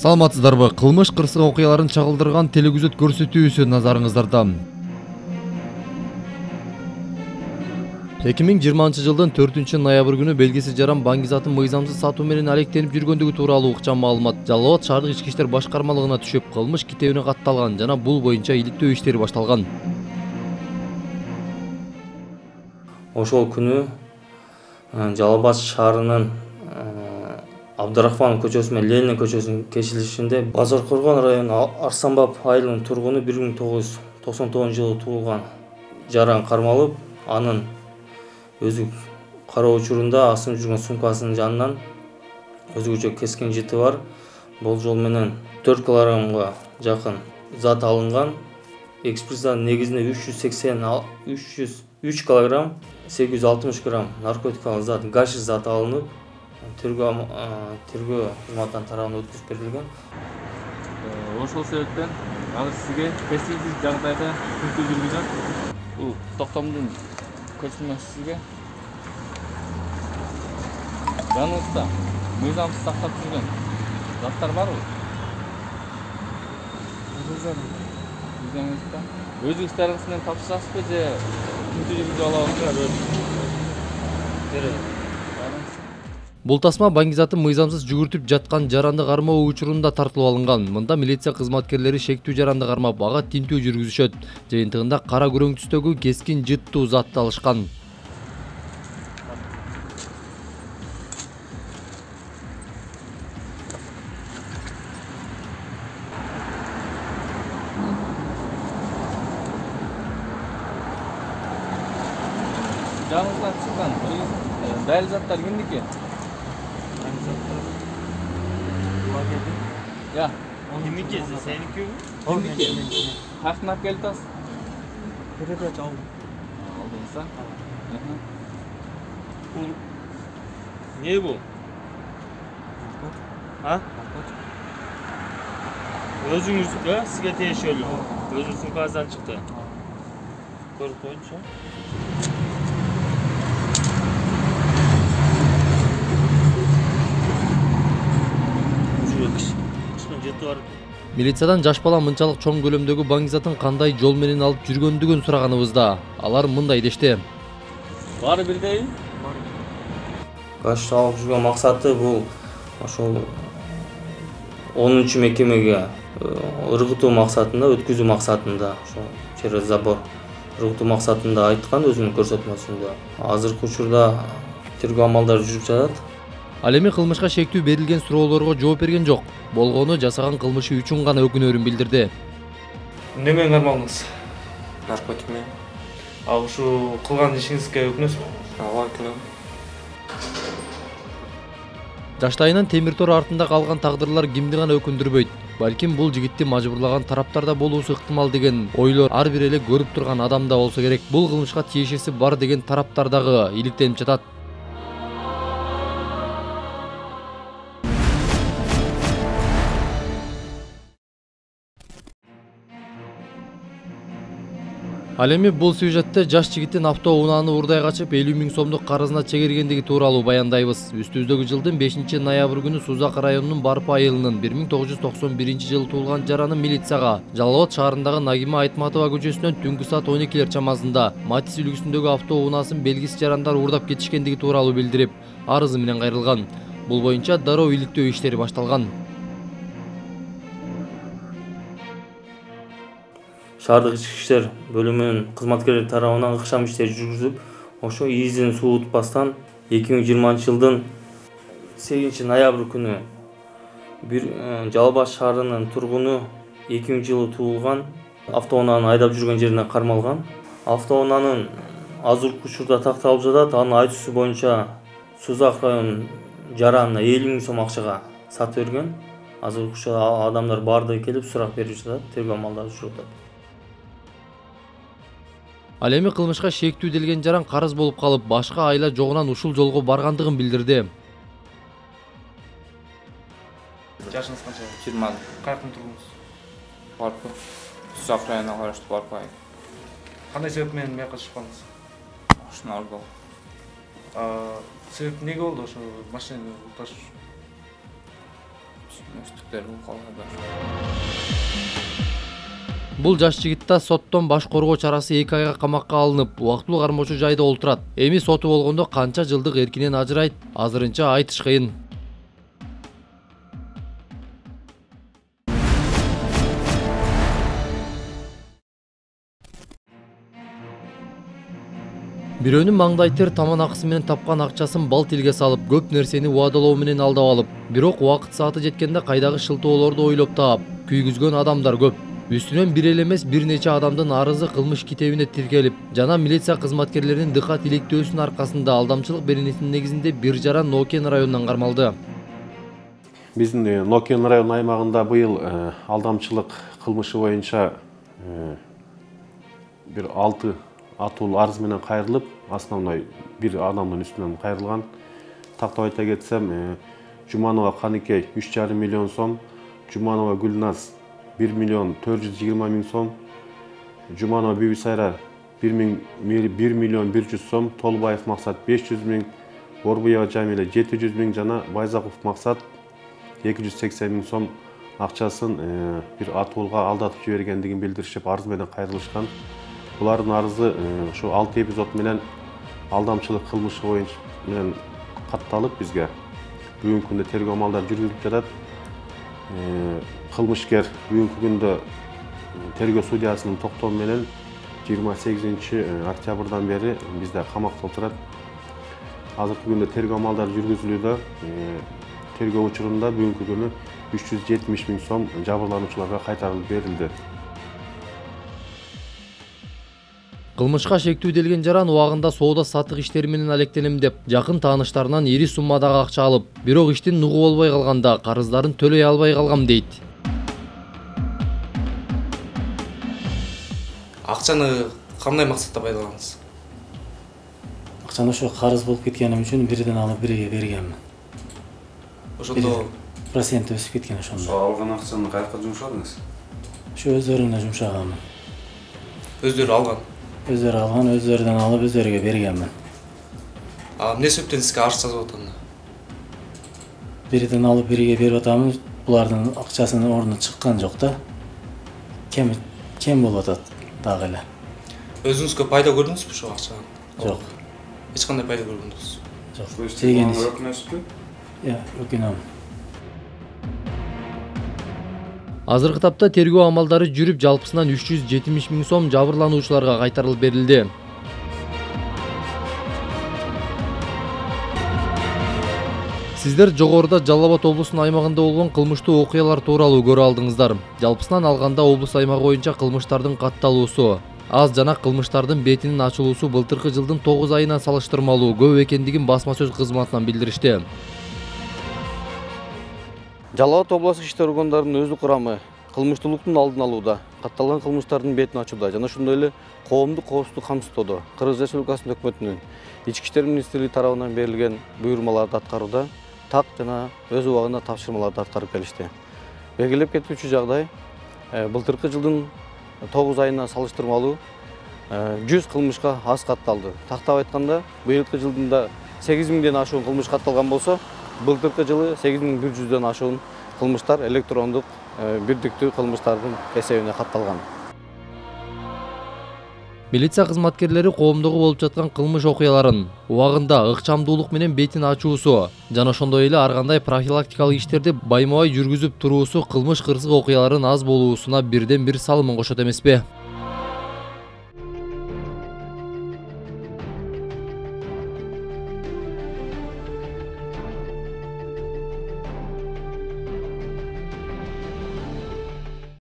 Саламатсыздарбы? Кылмыш кырсык окуяларын чагылдырган телегүзөт көрсөтүүсү назарыңыздарда. 2020-жылдын 4-ноябрь күнү белгисиз жаран баңгизатын мыйзамсыз сатуу менен алектенип жүргөндүгү тууралуу ыкчам маалымат Жалал Абад шаардык ички иштер башкармалыгына түшүп, кылмыш китебине катталган жана бул боюнча иликтөө иштери башталган. Ошол күнү Жалал Абад шаарынын Абдрахман көчөсү менен Ленин көчөсүнүн кесилишинде Базар Коргон району Арсанбап айылынын тургуну 1999-жылы туулган жаран кармалып, анын өзү кароо учурунда асынып жүргөн сумкасынын жанынан өзгөчө кескин жыты бар болжол менен 4 килограммга жакын зат алынган. Экспертизанын негизинде 3 килограмм 860 грамм наркотикалык зат, гашиш заты алынып, тергөө кызматынан тарабынан өткүзүп берилген. Ошол себептен азыр сизге кесилсиз жагдайда тинтүү жүргүзөт. Бул токтомдун көрсөтмөсү сизге. Жаныңызда мыйзамсыз сактап жүргөн заттар барбы? Өзүңүздө өзүңүз менен тапшырасызбы же тинтүү жүргүзүп алабызбы? Бул тасма баңгизатын мыйзамсыз жүгүртүп жаткан жаранды кармоо учурунда тартылып алынган. Мында милиция кызматкерлери шектүү жаранды кармап, ага тинтүү жүргүзүшөт. Жыйынтыгында кара күрөң түстөгү кескин жыттуу затты алышкан. Жаныңыздан чыккан дайыл заттар кимдики? Ya, Kimiki? Seninki mi? kimdiki? Kaçtın alып келип атасыз? Birede aldım. Aldыңызда? Bu ne bu? Ha? Özünüzde sizge teşekkür. Özünüzün kazan çıktı. Görüp koyunca. Милициядан жаш бала мынчалык чоң көлөмдөгү баңгизатын кандай жол менен алып жүргөндүгүн сураганыбызда алар мындай дешти. Баары бирдей? Гашиш алып жүргөн максаты бул ошол 10 мекемеге ыргытуу максатында, өткүзүү максатында, ошо через забор ыргытуу максатында айткан өзүнүн көрсөтмөсүндө. Азыркы учурда тергөө амалдары жүрүп жатат. Ал эми кылмышка шектүү берилген суроолорго жооп берген жок. Болгону жасаган кылмышы үчүн гана өкүнөрүн билдирди. Ne menен кармалдыңыз? Наркотик менен. Ал ушу кылган ишиңизге өкүнөсүзбү? Ооба, өкүнөм. Жаштайынан темир тор артында калган тагдырлар кимди гана өкүндүрбөйт. Балким бул жигитти мажбурлаган тараптар да болуусу ыктымал деген ойлор ар бир эле көрүп турган адамда болсо керек. Бул кылмышка тиешеси бар деген тараптар дагы иликтенип жатат. Ал эми бул сюжетте жаш жигиттин автоунааны урдай качып 50 000 сомдук карызына чегергендиги тууралуу баяндайбыз. Үстүбүздөгү жылдын 5-ноябрь күнү Сузак районунун Барпы айылынын 1991-жылы туулган жараны милицияга Жалал Абад шаарындагы Нагима Айтматова көчөсүнөн түнкү саат 12 чамасында Матис үлгүсүндөгү автоунаасын белгисиз жарандар уурдап кетишкендиги тууралуу билдирип, арызы менен кайрылган. Бул боюнча дароо иликтөө иштери башталган. Шаардык ички иштер бөлүмүнүн кызматкерлери тарабынан ыкчам иштер жүргүзүп, ошо изин суутпастан 2020-жылдын 8-ноябрь күнү Жалал Абад шаарынын тургуну 2000-жылы туулган автоунааны айдап жүргөн жеринен кармалган. Автоунаанын азыркы учурда такталып жатат. Анын айтуусу боюнча Сузак районунун жаранына 50 000 сом акчага сатып берген. Азыркы учурда адамдар баардыгы келип сурак берип жатат, тергөө амалдары жүрүп жатат. Ал эми кылмышка шектүү делген жаран карыз болуп калып, башка айла жогунан ушул жолго баргандыгын билдирди. Жашыңыз канча? 20. Каяктын тургунусуз? Барпы. Сузак районуна караштуу Барпы айыл. Кандай себеп менен мuyакка чыккандыңыз? Машина алып. Себеп эмне болду ошо машинаны ташыш? Üstlükleri bu kaldı. Бул жаш жигит да соттон баш коргоо чарасы 2 айга камакка алынып, убактылуу кармоочу жайда олтурат. Эми соту болгондо канча жылдык эркинен ажырайт, азырынча айтыш кыйын. Бирөөнүн маңдайтер таман акысы менен тапкан акчасын бал тилге салып, көп нерсени убадалоо менен алдап алып, бирок убакыт сааты жеткенде кайдагы шылтоолорду ойлоп таап, күйгүзгөн адамдар көп. Үстүнөн бир эле эмес бир нече адамдын арызы кылмыш китебине тиркелип, жана милиция кызматкерлеринин дыкат илектөөсүнүн аркасында алдамчылык беренесинин негизинде бир жаран Нокен районунан кармалды. Биздин Нокен район аймагында быйыл алдамчылык кылмышы боюнча бир 6 атуу арыз менен кайрылып, основной бир адамдын үстүнөн кайрылган. Тактап айта кетсем, Жуманова Каныкей 3,5 миллион сом, Жуманова Гүлназ 1 миллион 420 миң сом, Жуманова Бибисайра 1 миллион 100 сом, Толбаев Максат 500 миң, Орбуева Жамиля 700 миң жана Байзаков Максат 280 миң сом акчасын бир атуулга алдатып жибергендигин билдиришип, арыз менен кайрылышкан. Булардын арызы ошо 6 эпизод менен алдамчылык кылмышы боюнча менен катталып бизге. Бүгүнкү күндө тергөө амалдары жүргүзүлүп жатат. Кылмышкер бүгүнкү күндө тергөө судьясынын токтому менен 28 октябрдан бери бизде камакта отурат. Азыркы күндө тергөө амалдары жүргүзүлүүдө. Тергөө учурунда бүгүнкү күнү 370 миң сом жабырлануучуларга кайтарылып берилди. Кылмышка шектүү делген жаран убагында соода сатык иштери менен алектенем деп, жакын тааныштарынан ири суммадагы акча алып, бирок иштин нугу болбой калганда карыздарын төлөй албай калгам дейт. Акчаны кандай максатта пайдаландыңыз? Акчаны ошо карыз болуп кеткеним үчүн бирден алып бириге бергенмин. Ошондо процент өсүп кеткен ошондо. Алган акчаны каяка жумшадыңыз? Ошо өздөрүнө жумшаганмын. өздөрү алган. Өздөрү алган, өздөрүнөн алып өздөрүгө бергенмин. Эмне себептен сизге арыз жазып атам? Бирден алып бириге берип атамын. Булардын акчасынын ордуна чыккан жок да. Кем болуп атат дагы эле. Өзүңүзгө пайда көрдүңүзбү ошол акчадан? Жок. Эч кандай пайда көрбөдүңүз? Жок. Өкүнөсүзбү? Өкүнөм. Азыркы тапта тергөө амалдары жүрүп, жалпысынан 370 миң сом жабырлануучуларга кайтарылып берилди. Сиздер жогоруда Жалал Абад облусунун аймагында болгон кылмыштуу окуялар тууралуу көрө алдыңыздар. Жалпысынан алганда облус аймагы боюнча кылмыштардын катталуусу аз жана кылмыштардын бетинин ачылуусу былтыркы жылдын 9 айына салыштырмалуу көп экендигин басма сөз кызматынан билдиришти. Жалал Абад областык иштер органдарынын өздүк курамы кылмыштуулуктун алдын алууда, катталган кылмыштардын бетин ачууда жана ошондой эле коомдук коопсуздук камсыздоодо Кыргыз Республикасынын өкмөтүнүн Ички иштер министрлиги тарабынан берилген буйрмаларды аткарууда так жана өз убагында тапшырмаларды аткарып келишти. Белгилеп кетүүчү жагдай былтыркы жылдын 9 айына салыштырмалуу 100 кылмышка аз катталды. Тактап айтканда, быйылкы жылдында 8 миңден ашуун кылмыш катталган болсо, былтыркы жылы 8100дөн ашуун кылмыштар электрондук бирдиктүү кылмыштардын эсебине катталган. Милиция кызматкерлери коомдогу болуп жаткан кылмыш окуяларын убагында ыкчамдуулук менен бетин ачуусу жана ошондой эле ар кандай профилактикалык иштерди байма-бай жүргүзүп туруусу кылмыш кырсык окуяларын аз болуусуна бирден бир салымын кошот эмеспи?